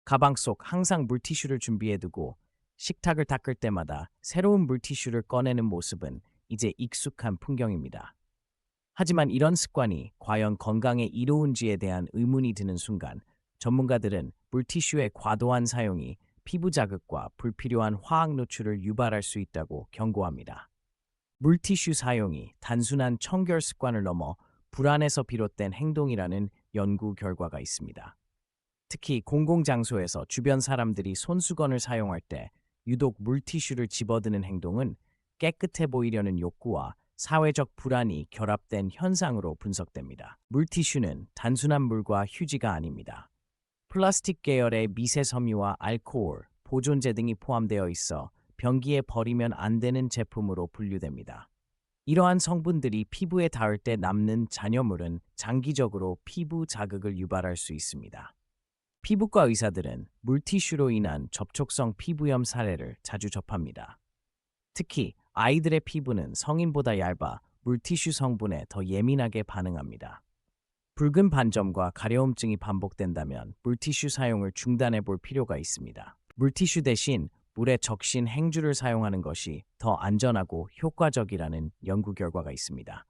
가방 속 항상 물티슈를 준비해두고 식탁을 닦을 때마다 새로운 물티슈를 꺼내는 모습은 이제 익숙한 풍경입니다. 하지만 이런 습관이 과연 건강에 이로운지에 대한 의문이 드는 순간 전문가들은 물티슈의 과도한 사용이 피부 자극과 불필요한 화학 노출을 유발할 수 있다고 경고합니다. 물티슈 사용이 단순한 청결 습관을 넘어 불안에서 비롯된 행동이라는 연구 결과가 있습니다. 특히 공공장소에서 주변 사람들이 손수건을 사용할 때 유독 물티슈를 집어드는 행동은 깨끗해 보이려는 욕구와 사회적 불안이 결합된 현상으로 분석됩니다. 물티슈는 단순한 물과 휴지가 아닙니다. 플라스틱 계열의 미세 섬유와 알코올, 보존제 등이 포함되어 있어 변기에 버리면 안 되는 제품으로 분류됩니다. 이러한 성분들이 피부에 닿을 때 남는 잔여물은 장기적으로 피부 자극을 유발할 수 있습니다. 피부과 의사들은 물티슈로 인한 접촉성 피부염 사례를 자주 접합니다. 특히 아이들의 피부는 성인보다 얇아 물티슈 성분에 더 예민하게 반응합니다. 붉은 반점과 가려움증이 반복된다면 물티슈 사용을 중단해 볼 필요가 있습니다. 물티슈 대신 물에 적신 행주를 사용하는 것이 더 안전하고 효과적이라는 연구 결과가 있습니다.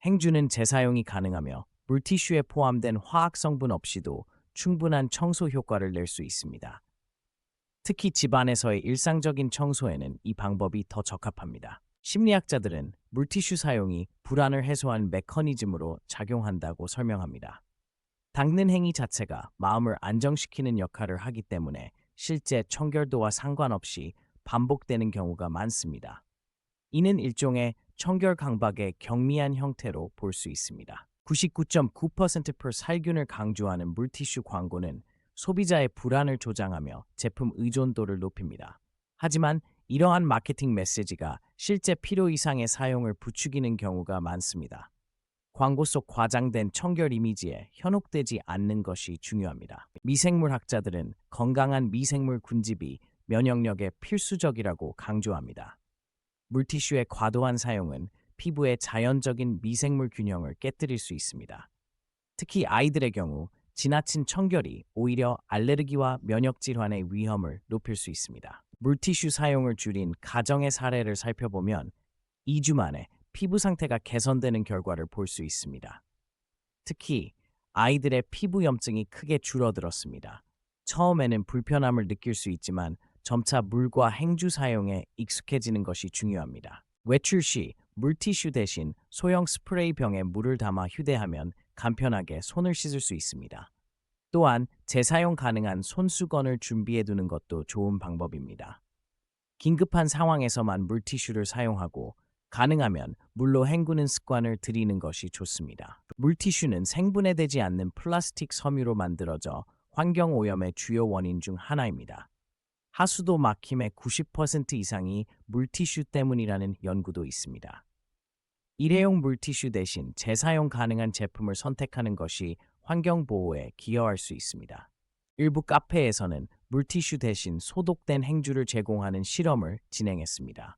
행주는 재사용이 가능하며 물티슈에 포함된 화학 성분 없이도 충분한 청소 효과를 낼 수 있습니다. 특히 집안에서의 일상적인 청소에는 이 방법이 더 적합합니다. 심리학자들은 물티슈 사용이 불안을 해소하는 메커니즘으로 작용한다고 설명합니다. 닦는 행위 자체가 마음을 안정시키는 역할을 하기 때문에 실제 청결도와 상관없이 반복되는 경우가 많습니다. 이는 일종의 청결 강박의 경미한 형태로 볼 수 있습니다. 99.9% 살균을 강조하는 물티슈 광고는 소비자의 불안을 조장하며 제품 의존도를 높입니다. 하지만 이러한 마케팅 메시지가 실제 필요 이상의 사용을 부추기는 경우가 많습니다. 광고 속 과장된 청결 이미지에 현혹되지 않는 것이 중요합니다. 미생물 학자들은 건강한 미생물 군집이 면역력에 필수적이라고 강조합니다. 물티슈의 과도한 사용은 피부의 자연적인 미생물 균형을 깨뜨릴 수 있습니다. 특히 아이들의 경우 지나친 청결이 오히려 알레르기와 면역 질환의 위험을 높일 수 있습니다. 물티슈 사용을 줄인 가정의 사례를 살펴보면 2주 만에 피부 상태가 개선되는 결과를 볼 수 있습니다. 특히 아이들의 피부염증이 크게 줄어들었습니다. 처음에는 불편함을 느낄 수 있지만 점차 물과 행주 사용에 익숙해지는 것이 중요합니다. 외출 시 물티슈 대신 소형 스프레이 병에 물을 담아 휴대하면 간편하게 손을 씻을 수 있습니다. 또한 재사용 가능한 손수건을 준비해 두는 것도 좋은 방법입니다. 긴급한 상황에서만 물티슈를 사용하고 가능하면 물로 헹구는 습관을 들이는 것이 좋습니다. 물티슈는 생분해되지 않는 플라스틱 섬유로 만들어져 환경 오염의 주요 원인 중 하나입니다. 하수도 막힘의 90% 이상이 물티슈 때문이라는 연구도 있습니다. 일회용 물티슈 대신 재사용 가능한 제품을 선택하는 것이 환경 보호에 기여할 수 있습니다. 일부 카페에서는 물티슈 대신 소독된 행주를 제공하는 실험을 진행했습니다.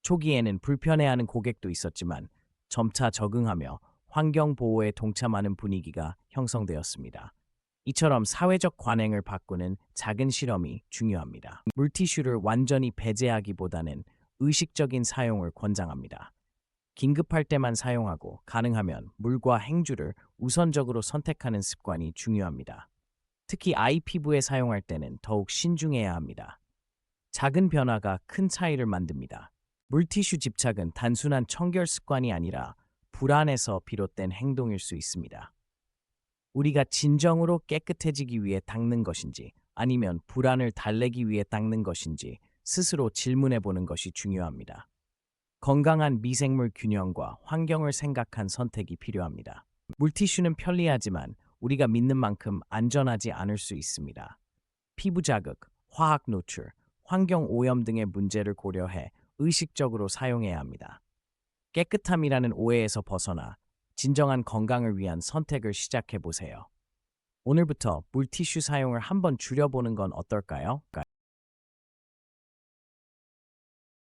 초기에는 불편해하는 고객도 있었지만 점차 적응하며 환경 보호에 동참하는 분위기가 형성되었습니다. 이처럼 사회적 관행을 바꾸는 작은 실험이 중요합니다. 물티슈를 완전히 배제하기보다는 의식적인 사용을 권장합니다. 긴급할 때만 사용하고 가능하면 물과 행주를 우선적으로 선택하는 습관이 중요합니다. 특히 아이 피부에 사용할 때는 더욱 신중해야 합니다. 작은 변화가 큰 차이를 만듭니다. 물티슈 집착은 단순한 청결 습관이 아니라 불안에서 비롯된 행동일 수 있습니다. 우리가 진정으로 깨끗해지기 위해 닦는 것인지 아니면 불안을 달래기 위해 닦는 것인지 스스로 질문해 보는 것이 중요합니다. 건강한 미생물 균형과 환경을 생각한 선택이 필요합니다. 물티슈는 편리하지만 우리가 믿는 만큼 안전하지 않을 수 있습니다. 피부 자극, 화학 노출, 환경 오염 등의 문제를 고려해 의식적으로 사용해야 합니다. 깨끗함이라는 오해에서 벗어나 진정한 건강을 위한 선택을 시작해 보세요. 오늘부터 물티슈 사용을 한번 줄여보는 건 어떨까요?